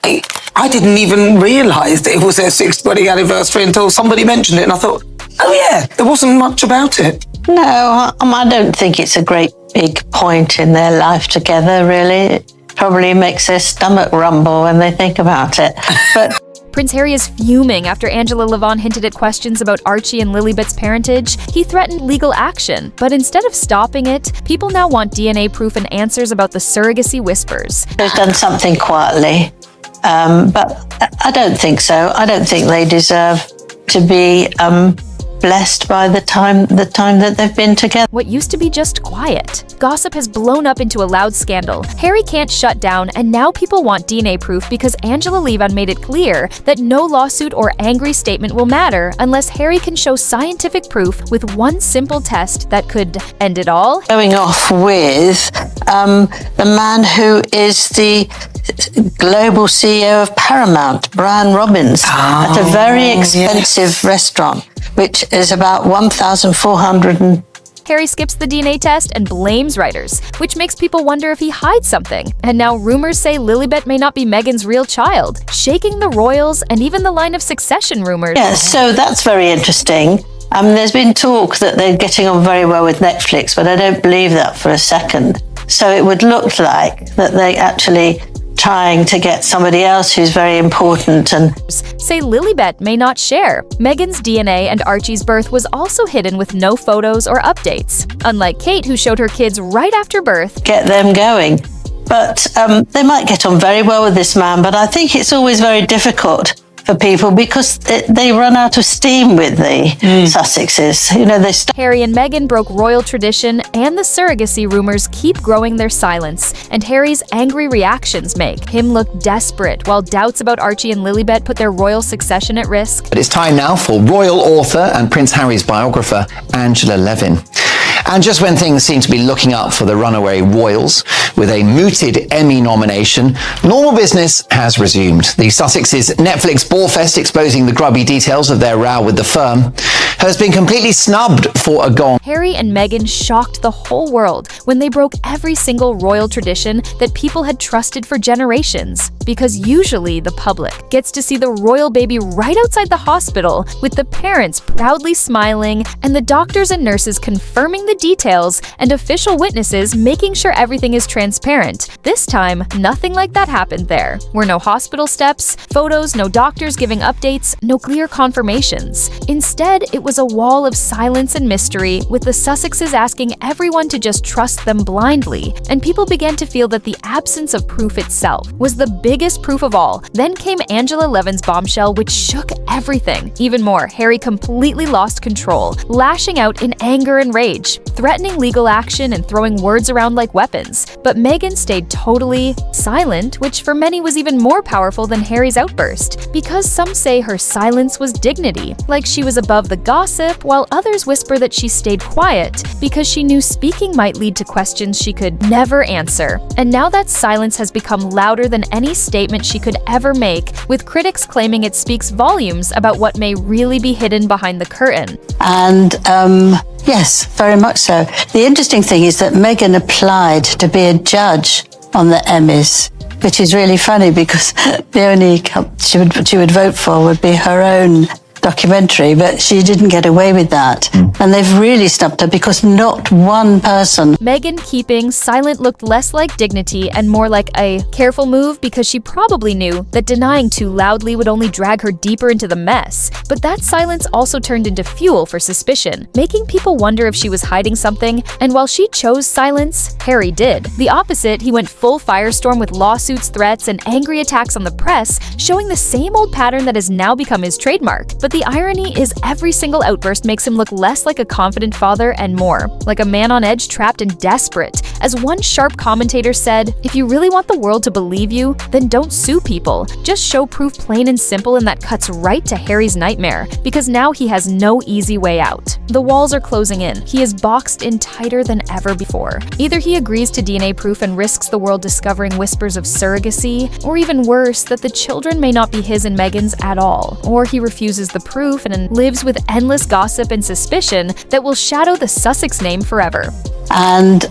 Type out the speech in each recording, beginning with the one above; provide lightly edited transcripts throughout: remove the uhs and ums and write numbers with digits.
I didn't even realise that it was their 6th wedding anniversary until somebody mentioned it, and I thought, oh yeah, there wasn't much about it. No, I don't think it's a great big point in their life together, really. It probably makes their stomach rumble when they think about it. But Prince Harry is fuming after Angela Levin hinted at questions about Archie and Lilibet's parentage. He threatened legal action, but instead of stopping it, people now want DNA proof and answers about the surrogacy whispers. they've done something quietly, but I don't think so. I don't think they deserve to be blessed by the time that they've been together. What used to be just quiet. Gossip has blown up into a loud scandal. Harry can't shut down, and now people want DNA proof because Angela Levin made it clear that no lawsuit or angry statement will matter unless Harry can show scientific proof with one simple test that could end it all. Going off with the man who is the global CEO of Paramount, Brian Robbins, at a very expensive restaurant, which is about 1,400. Harry skips the DNA test and blames writers, which makes people wonder if he hides something. And now rumors say Lilibet may not be Meghan's real child, shaking the royals and even the line of succession rumors. Yeah, so that's very interesting. There's been talk that they're getting on very well with Netflix, but I don't believe that for a second. So it would look like that they actually trying to get somebody else who's very important. And say Lilibet may not share. Meghan's DNA and Archie's birth was also hidden with no photos or updates. Unlike Kate, who showed her kids right after birth. Get them going. But they might get on very well with this man, but I think it's always very difficult for people because they run out of steam with the Sussexes. You know, Harry and Meghan broke royal tradition, and the surrogacy rumors keep growing their silence. And Harry's angry reactions make him look desperate, while doubts about Archie and Lilibet put their royal succession at risk. But it's time now for royal author and Prince Harry's biographer, Angela Levin. And just when things seem to be looking up for the runaway royals, with a mooted Emmy nomination, normal business has resumed. The Sussexes' Netflix Ball Fest, exposing the grubby details of their row with the firm, has been completely snubbed for a gong. Harry and Meghan shocked the whole world when they broke every single royal tradition that people had trusted for generations. Because usually the public gets to see the royal baby right outside the hospital, with the parents proudly smiling and the doctors and nurses confirming the details and official witnesses making sure everything is transparent. This time, nothing like that happened there. Were no hospital steps, photos, no doctors giving updates, no clear confirmations. Instead, it was a wall of silence and mystery, with the Sussexes asking everyone to just trust them blindly, and people began to feel that the absence of proof itself was the biggest proof of all. Then came Angela Levin's Bombshell, which shook everything. Even more, Harry completely lost control, lashing out in anger and rage, threatening legal action and throwing words around like weapons. But Meghan stayed totally silent, which for many was even more powerful than Harry's outburst, because some say her silence was dignity, like she was above the gossip, while others whisper that she stayed quiet because she knew speaking might lead to questions she could never answer. And now that silence has become louder than any statement she could ever make, with critics claiming it speaks volumes about what may really be hidden behind the curtain. And yes, very much so. The interesting thing is that Meghan applied to be a judge on the Emmys, which is really funny because the only she would vote for would be her own documentary, but she didn't get away with that. And they've really snubbed her because not one person. Meghan keeping silent looked less like dignity and more like a careful move, because she probably knew that denying too loudly would only drag her deeper into the mess. But that silence also turned into fuel for suspicion, making people wonder if she was hiding something. And while she chose silence, Harry did the opposite. He went full firestorm with lawsuits, threats, and angry attacks on the press, showing the same old pattern that has now become his trademark. But the irony is every single outburst makes him look less like a confident father and more like a man on edge, trapped and desperate. As one sharp commentator said, if you really want the world to believe you, then don't sue people. Just show proof plain and simple, and that cuts right to Harry's nightmare, because now he has no easy way out. The walls are closing in. He is boxed in tighter than ever before. Either he agrees to DNA proof and risks the world discovering whispers of surrogacy, or even worse, that the children may not be his and Meghan's at all, or he refuses the proof and lives with endless gossip and suspicion that will shadow the Sussex name forever. And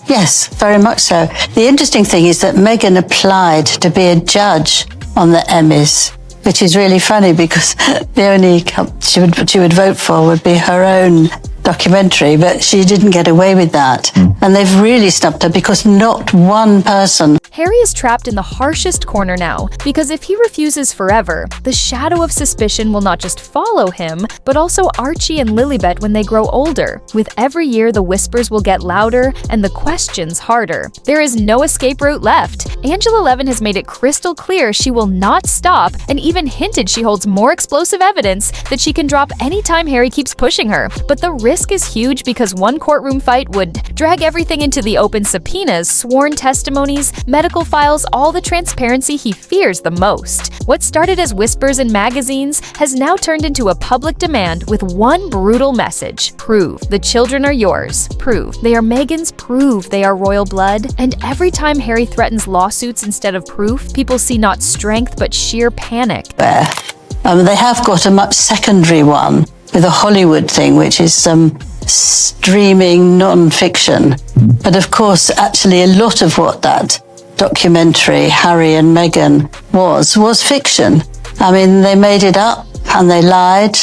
yes, very much so. The interesting thing is that Meghan applied to be a judge on the Emmys, which is really funny because the only she would vote for would be her own documentary, but she didn't get away with that. And they've really snubbed her because not one person. Harry is trapped in the harshest corner now, because if he refuses forever, the shadow of suspicion will not just follow him, but also Archie and Lilibet when they grow older. With every year, the whispers will get louder and the questions harder. There is no escape route left. Angela Levin has made it crystal clear she will not stop, and even hinted she holds more explosive evidence that she can drop anytime Harry keeps pushing her. But the risk is huge because one courtroom fight would drag everything into the open subpoenas, sworn testimonies, medical files, all the transparency he fears the most. What started as whispers in magazines has now turned into a public demand with one brutal message: prove the children are yours. Prove they are Meghan's. Prove they are royal blood. And every time Harry threatens lawsuits instead of proof, people see not strength but sheer panic. They have got a much secondary one with a Hollywood thing, which is some streaming non-fiction. But of course, actually a lot of what that documentary, Harry and Meghan, was fiction. I mean, they made it up and they lied.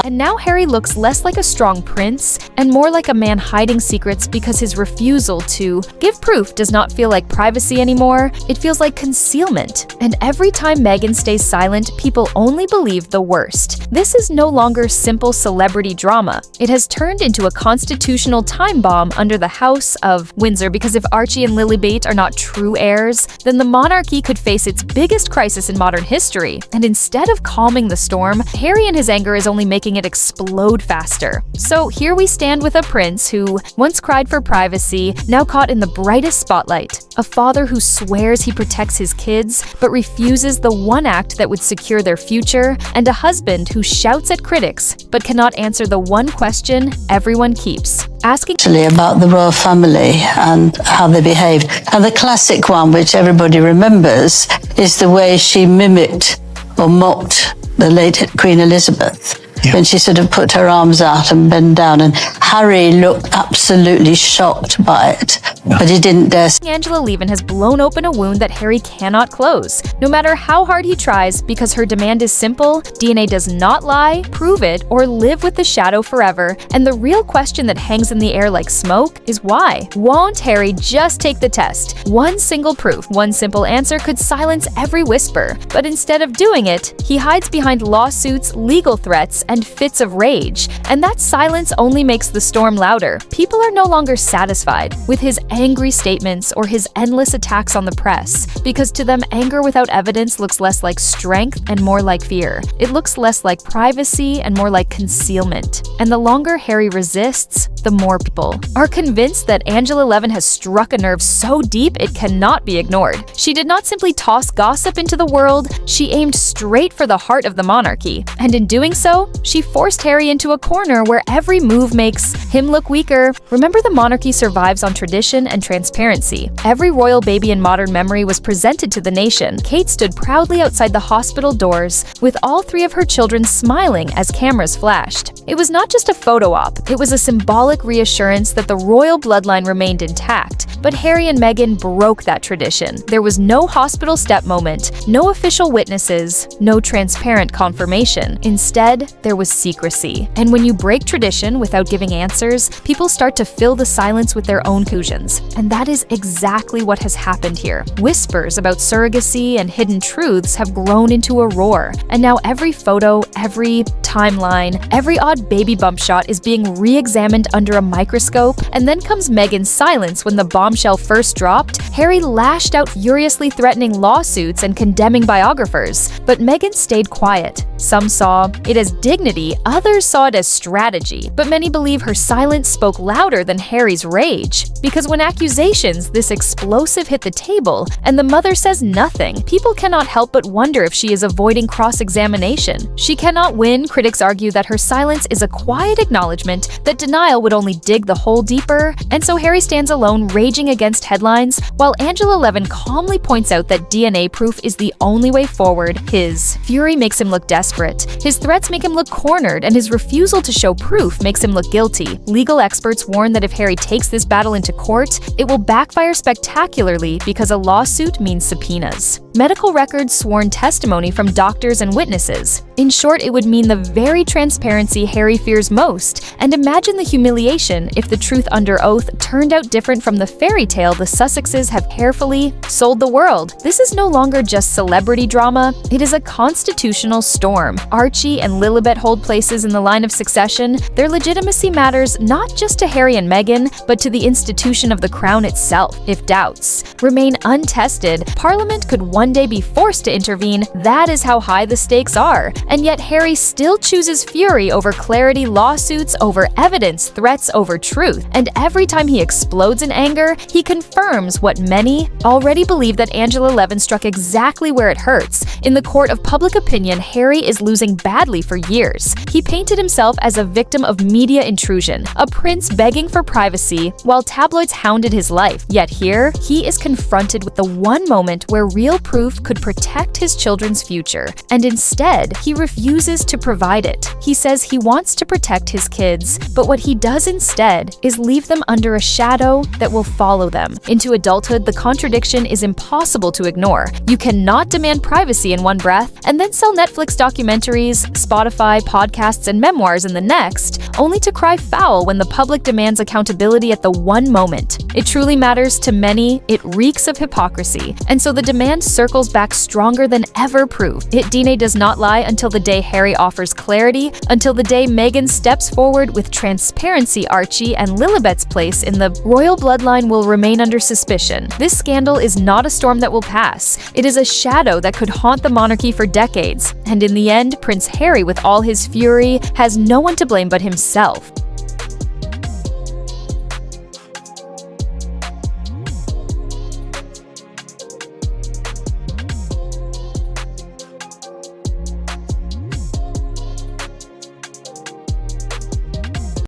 And now Harry looks less like a strong prince and more like a man hiding secrets because his refusal to give proof does not feel like privacy anymore. It feels like concealment. And every time Meghan stays silent, people only believe the worst. This is no longer simple celebrity drama. It has turned into a constitutional time bomb under the House of Windsor, because if Archie and Lilibet are not true heirs, then the monarchy could face its biggest crisis in modern history. And instead of calming the storm, Harry and his anger is only making it explode faster. So here we stand with a prince who once cried for privacy, now caught in the brightest spotlight. A father who swears he protects his kids, but refuses the one act that would secure their future, and a husband who shouts at critics, but cannot answer the one question everyone keeps asking. Actually, about the royal family and how they behaved. And the classic one, which everybody remembers, is the way she mimicked or mocked the late Queen Elizabeth. When she sort of put her arms out and bent down, and Harry looked absolutely shocked by it, but he didn't dare. Angela Levin has blown open a wound that Harry cannot close, no matter how hard he tries, because her demand is simple: DNA does not lie, prove it, or live with the shadow forever. And the real question that hangs in the air like smoke is why? Won't Harry just take the test? One single proof, one simple answer could silence every whisper, but instead of doing it, he hides behind lawsuits, legal threats, and fits of rage. And that silence only makes the storm louder. People are no longer satisfied with his angry statements or his endless attacks on the press, because to them, anger without evidence looks less like strength and more like fear. It looks less like privacy and more like concealment. And the longer Harry resists, the more people are convinced that Angela Levin has struck a nerve so deep it cannot be ignored. She did not simply toss gossip into the world, she aimed straight for the heart of the monarchy. And in doing so, she forced Harry into a corner where every move makes him look weaker. Remember, the monarchy survives on tradition and transparency. Every royal baby in modern memory was presented to the nation. Kate stood proudly outside the hospital doors, with all three of her children smiling as cameras flashed. It was not just a photo op, it was a symbolic reassurance that the royal bloodline remained intact. But Harry and Meghan broke that tradition. There was no hospital step moment, no official witnesses, no transparent confirmation. Instead, there was secrecy. And when you break tradition without giving answers, people start to fill the silence with their own conclusions. And that is exactly what has happened here. Whispers about surrogacy and hidden truths have grown into a roar. And now every photo, every timeline, every odd baby bump shot is being re-examined under a microscope. And then comes Meghan's silence when the Bombshell first dropped. Harry lashed out furiously, threatening lawsuits and condemning biographers. But Meghan stayed quiet. Some saw it as dignity, others saw it as strategy. But many believe her silence spoke louder than Harry's rage. Because when accusations this explosive hit the table and the mother says nothing, people cannot help but wonder if she is avoiding cross-examination. She cannot win, critics argue that her silence is a quiet acknowledgement that denial would only dig the hole deeper, and so Harry stands alone raging against headlines, while Angela Levin calmly points out that DNA proof is the only way forward. His fury makes him look desperate, his threats make him look cornered, and his refusal to show proof makes him look guilty. Legal experts warn that if Harry takes this battle into court, it will backfire spectacularly because a lawsuit means subpoenas. Medical records, sworn testimony from doctors and witnesses. In short, it would mean the very transparency Harry fears most. And imagine the humiliation if the truth under oath turned out different from the fairy tale the Sussexes have carefully sold the world. This is no longer just celebrity drama, it is a constitutional storm. Archie and Lilibet hold places in the line of succession. Their legitimacy matters not just to Harry and Meghan, but to the institution of the crown itself. If doubts remain untested, Parliament could one day be forced to intervene. That is how high the stakes are. And yet Harry still chooses fury over clarity, lawsuits over evidence, threats over truth. And every time he explodes in anger, he confirms what many already believe, that Angela Levin struck exactly where it hurts. In the court of public opinion, Harry is losing badly for years. He painted himself as a victim of media intrusion, a prince begging for privacy while tabloids hounded his life. Yet here, he is confronted with the one moment where real proof could protect his children's future, and instead, he refuses to provide it. He says he wants to protect his kids, but what he does instead is leave them under a shadow that will follow them. Into adulthood, the contradiction is impossible to ignore. You cannot demand privacy in one breath and then sell Netflix documentaries, Spotify, podcasts, and memoirs in the next, only to cry foul when the public demands accountability at the one moment. It truly matters to many, it reeks of hypocrisy, and so the demand circles back stronger than ever proof. DNA does not lie until the day Harry offers clarity, until the day Meghan steps forward with transparency. Archie and Lilibet's place in the royal bloodline will remain under suspicion. This scandal is not a storm that will pass. It is a shadow that could haunt the monarchy for decades. And in the end, Prince Harry, with all his fury, has no one to blame but himself.